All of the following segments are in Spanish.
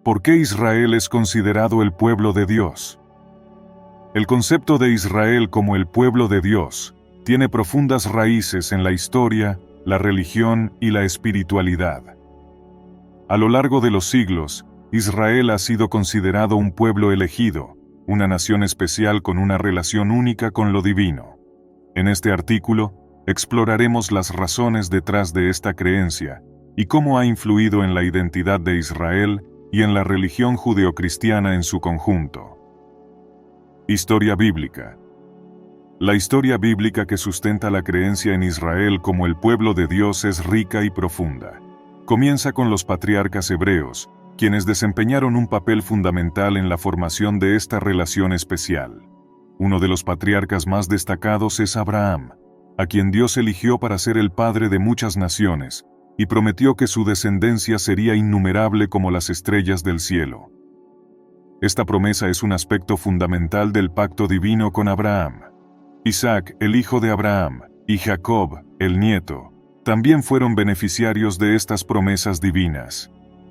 ¿Por qué Israel es considerado el pueblo de Dios? El concepto de Israel como el pueblo de Dios tiene profundas raíces en la historia, la religión y la espiritualidad. A lo largo de los siglos, Israel ha sido considerado un pueblo elegido, una nación especial con una relación única con lo divino. En este artículo, exploraremos las razones detrás de esta creencia y cómo ha influido en la identidad de Israel y en la religión judeocristiana en su conjunto. Historia bíblica. La historia bíblica que sustenta la creencia en Israel como el pueblo de Dios es rica y profunda. Comienza con los patriarcas hebreos, quienes desempeñaron un papel fundamental en la formación de esta relación especial. Uno de los patriarcas más destacados es Abraham, a quien Dios eligió para ser el padre de muchas naciones, y prometió que su descendencia sería innumerable como las estrellas del cielo. Esta promesa es un aspecto fundamental del pacto divino con Abraham. Isaac, el hijo de Abraham, y Jacob, el nieto, también fueron beneficiarios de estas promesas divinas.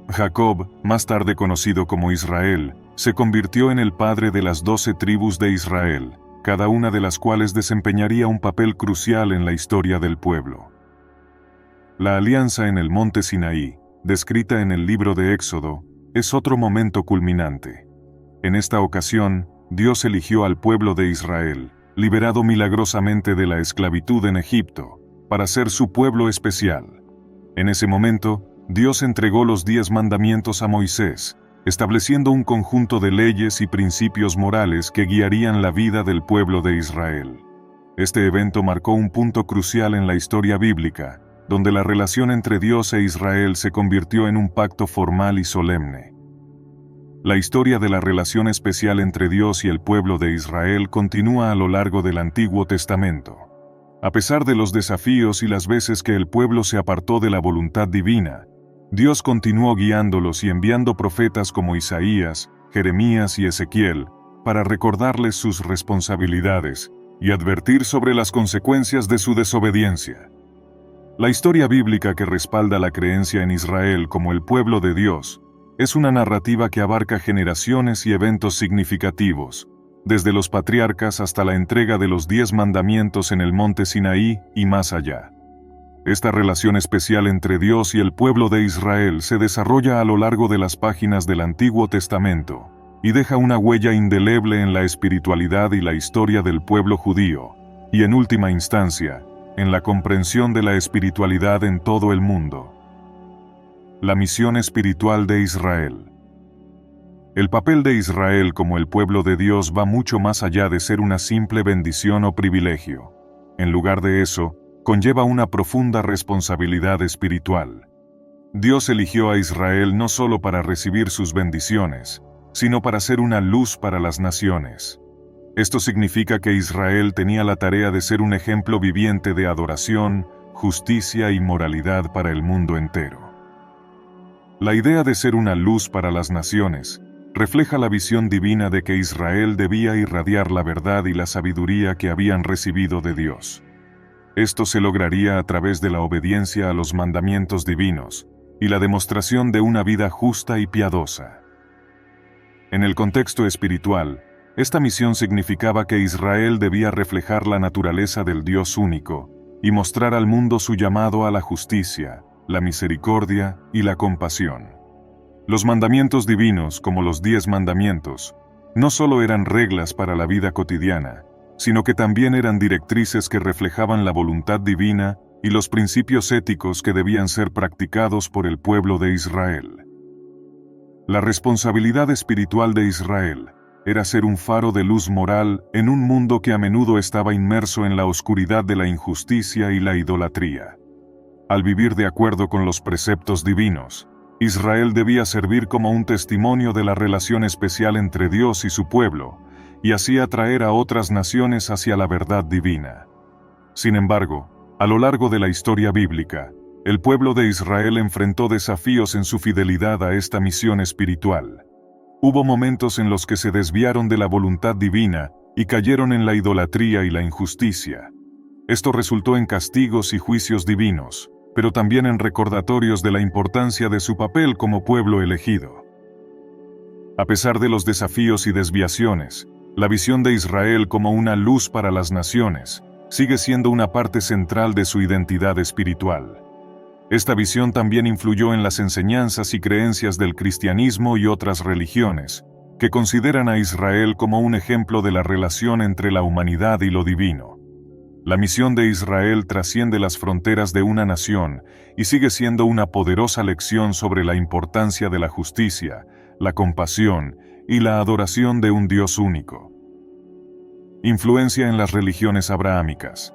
Jacob, más tarde conocido como Israel, se convirtió en el padre de las 12 tribus de Israel, cada una de las cuales desempeñaría un papel crucial en la historia del pueblo. La alianza en el monte Sinaí, descrita en el libro de Éxodo, es otro momento culminante. En esta ocasión, Dios eligió al pueblo de Israel, liberado milagrosamente de la esclavitud en Egipto, para ser su pueblo especial. En ese momento, Dios entregó los 10 mandamientos a Moisés, estableciendo un conjunto de leyes y principios morales que guiarían la vida del pueblo de Israel. Este evento marcó un punto crucial en la historia bíblica, donde la relación entre Dios e Israel se convirtió en un pacto formal y solemne. La historia de la relación especial entre Dios y el pueblo de Israel continúa a lo largo del Antiguo Testamento. A pesar de los desafíos y las veces que el pueblo se apartó de la voluntad divina, Dios continuó guiándolos y enviando profetas como Isaías, Jeremías y Ezequiel, para recordarles sus responsabilidades y advertir sobre las consecuencias de su desobediencia. La historia bíblica que respalda la creencia en Israel como el pueblo de Dios es una narrativa que abarca generaciones y eventos significativos, desde los patriarcas hasta la entrega de los 10 mandamientos en el monte Sinaí y más allá. Esta relación especial entre Dios y el pueblo de Israel se desarrolla a lo largo de las páginas del Antiguo Testamento y deja una huella indeleble en la espiritualidad y la historia del pueblo judío, y en última instancia, en la comprensión de la espiritualidad en todo el mundo. La misión espiritual de Israel. El papel de Israel como el pueblo de Dios va mucho más allá de ser una simple bendición o privilegio. En lugar de eso, conlleva una profunda responsabilidad espiritual. Dios eligió a Israel no solo para recibir sus bendiciones, sino para ser una luz para las naciones. Esto significa que Israel tenía la tarea de ser un ejemplo viviente de adoración, justicia y moralidad para el mundo entero. La idea de ser una luz para las naciones refleja la visión divina de que Israel debía irradiar la verdad y la sabiduría que habían recibido de Dios. Esto se lograría a través de la obediencia a los mandamientos divinos y la demostración de una vida justa y piadosa. En el contexto espiritual, esta misión significaba que Israel debía reflejar la naturaleza del Dios único y mostrar al mundo su llamado a la justicia, la misericordia y la compasión. Los mandamientos divinos, como los 10 mandamientos, no solo eran reglas para la vida cotidiana, sino que también eran directrices que reflejaban la voluntad divina y los principios éticos que debían ser practicados por el pueblo de Israel. La responsabilidad espiritual de Israel era ser un faro de luz moral en un mundo que a menudo estaba inmerso en la oscuridad de la injusticia y la idolatría. Al vivir de acuerdo con los preceptos divinos, Israel debía servir como un testimonio de la relación especial entre Dios y su pueblo, y así atraer a otras naciones hacia la verdad divina. Sin embargo, a lo largo de la historia bíblica, el pueblo de Israel enfrentó desafíos en su fidelidad a esta misión espiritual. Hubo momentos en los que se desviaron de la voluntad divina y cayeron en la idolatría y la injusticia. Esto resultó en castigos y juicios divinos, pero también en recordatorios de la importancia de su papel como pueblo elegido. A pesar de los desafíos y desviaciones, la visión de Israel como una luz para las naciones sigue siendo una parte central de su identidad espiritual. Esta visión también influyó en las enseñanzas y creencias del cristianismo y otras religiones, que consideran a Israel como un ejemplo de la relación entre la humanidad y lo divino. La misión de Israel trasciende las fronteras de una nación y sigue siendo una poderosa lección sobre la importancia de la justicia, la compasión y la adoración de un Dios único. Influencia en las religiones abrahámicas.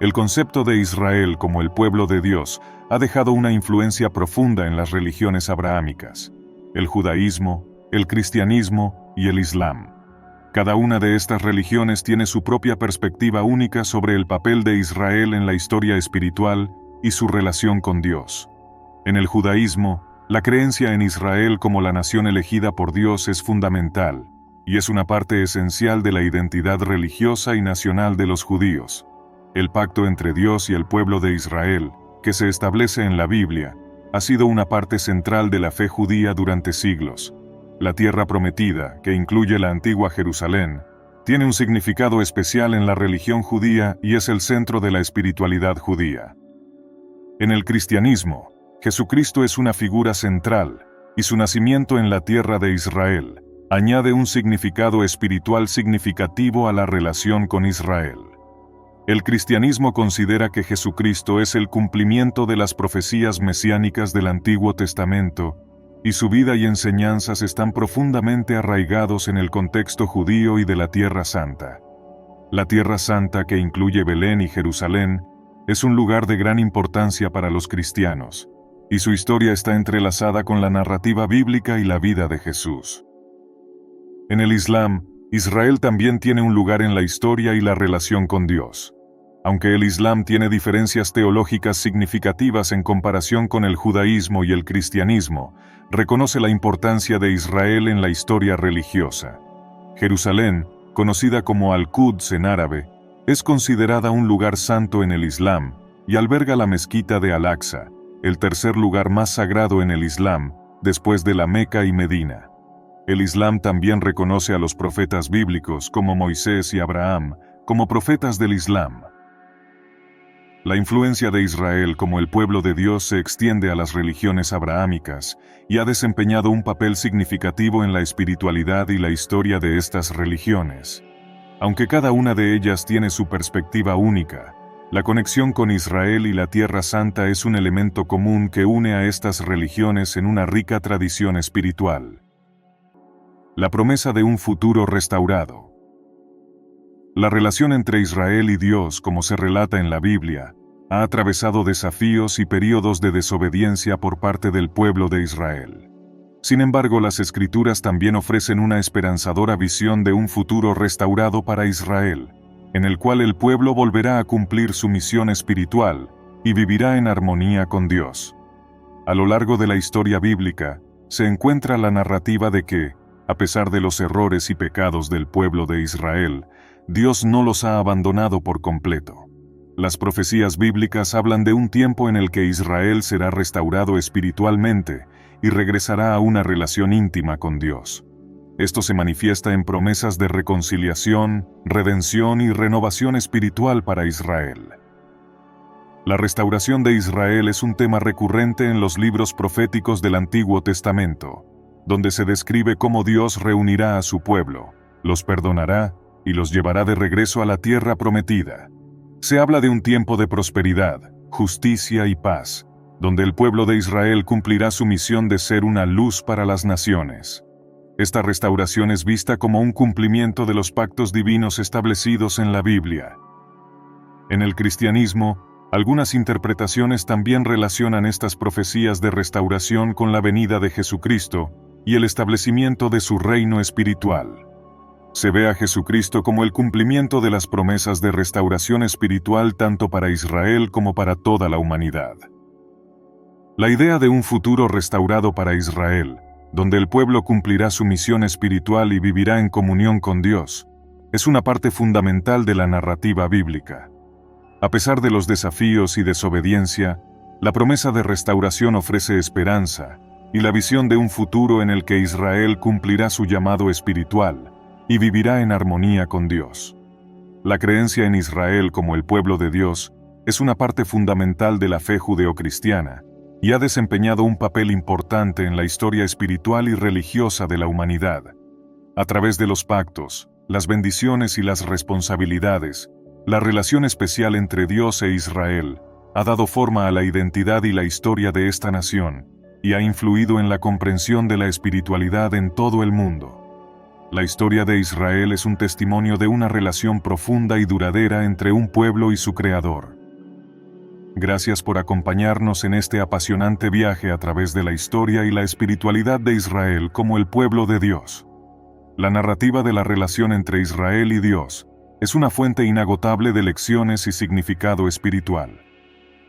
El concepto de Israel como el pueblo de Dios ha dejado una influencia profunda en las religiones abrahámicas, el judaísmo, el cristianismo y el islam. Cada una de estas religiones tiene su propia perspectiva única sobre el papel de Israel en la historia espiritual y su relación con Dios. En el judaísmo, la creencia en Israel como la nación elegida por Dios es fundamental, y es una parte esencial de la identidad religiosa y nacional de los judíos. El pacto entre Dios y el pueblo de Israel, que se establece en la Biblia, ha sido una parte central de la fe judía durante siglos. La tierra prometida, que incluye la antigua Jerusalén, tiene un significado especial en la religión judía y es el centro de la espiritualidad judía. En el cristianismo, Jesucristo es una figura central, y su nacimiento en la tierra de Israel añade un significado espiritual significativo a la relación con Israel. El cristianismo considera que Jesucristo es el cumplimiento de las profecías mesiánicas del Antiguo Testamento, y su vida y enseñanzas están profundamente arraigados en el contexto judío y de la Tierra Santa. La Tierra Santa, que incluye Belén y Jerusalén, es un lugar de gran importancia para los cristianos, y su historia está entrelazada con la narrativa bíblica y la vida de Jesús. En el Islam, Israel también tiene un lugar en la historia y la relación con Dios. Aunque el Islam tiene diferencias teológicas significativas en comparación con el judaísmo y el cristianismo, reconoce la importancia de Israel en la historia religiosa. Jerusalén, conocida como Al-Quds en árabe, es considerada un lugar santo en el Islam y alberga la mezquita de Al-Aqsa, el tercer lugar más sagrado en el Islam, después de la Meca y Medina. El Islam también reconoce a los profetas bíblicos como Moisés y Abraham como profetas del Islam. La influencia de Israel como el pueblo de Dios se extiende a las religiones abrahámicas y ha desempeñado un papel significativo en la espiritualidad y la historia de estas religiones. Aunque cada una de ellas tiene su perspectiva única, la conexión con Israel y la Tierra Santa es un elemento común que une a estas religiones en una rica tradición espiritual. La promesa de un futuro restaurado. La relación entre Israel y Dios, como se relata en la Biblia, ha atravesado desafíos y períodos de desobediencia por parte del pueblo de Israel. Sin embargo, las Escrituras también ofrecen una esperanzadora visión de un futuro restaurado para Israel, en el cual el pueblo volverá a cumplir su misión espiritual y vivirá en armonía con Dios. A lo largo de la historia bíblica, se encuentra la narrativa de que, a pesar de los errores y pecados del pueblo de Israel, Dios no los ha abandonado por completo. Las profecías bíblicas hablan de un tiempo en el que Israel será restaurado espiritualmente y regresará a una relación íntima con Dios. Esto se manifiesta en promesas de reconciliación, redención y renovación espiritual para Israel. La restauración de Israel es un tema recurrente en los libros proféticos del Antiguo Testamento, donde se describe cómo Dios reunirá a su pueblo, los perdonará y los llevará de regreso a la tierra prometida. Se habla de un tiempo de prosperidad, justicia y paz, donde el pueblo de Israel cumplirá su misión de ser una luz para las naciones. Esta restauración es vista como un cumplimiento de los pactos divinos establecidos en la Biblia. En el cristianismo, algunas interpretaciones también relacionan estas profecías de restauración con la venida de Jesucristo y el establecimiento de su reino espiritual. Se ve a Jesucristo como el cumplimiento de las promesas de restauración espiritual tanto para Israel como para toda la humanidad. La idea de un futuro restaurado para Israel, donde el pueblo cumplirá su misión espiritual y vivirá en comunión con Dios, es una parte fundamental de la narrativa bíblica. A pesar de los desafíos y desobediencia, la promesa de restauración ofrece esperanza, y la visión de un futuro en el que Israel cumplirá su llamado espiritual y vivirá en armonía con Dios. La creencia en Israel como el pueblo de Dios es una parte fundamental de la fe judeocristiana y ha desempeñado un papel importante en la historia espiritual y religiosa de la humanidad. A través de los pactos, las bendiciones y las responsabilidades, la relación especial entre Dios e Israel ha dado forma a la identidad y la historia de esta nación y ha influido en la comprensión de la espiritualidad en todo el mundo. La historia de Israel es un testimonio de una relación profunda y duradera entre un pueblo y su Creador. Gracias por acompañarnos en este apasionante viaje a través de la historia y la espiritualidad de Israel como el pueblo de Dios. La narrativa de la relación entre Israel y Dios es una fuente inagotable de lecciones y significado espiritual.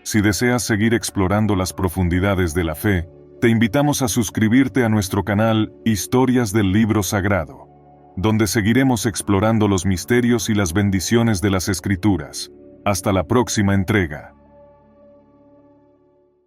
Si deseas seguir explorando las profundidades de la fe, te invitamos a suscribirte a nuestro canal Historias del Libro Sagrado, donde seguiremos explorando los misterios y las bendiciones de las Escrituras. Hasta la próxima entrega.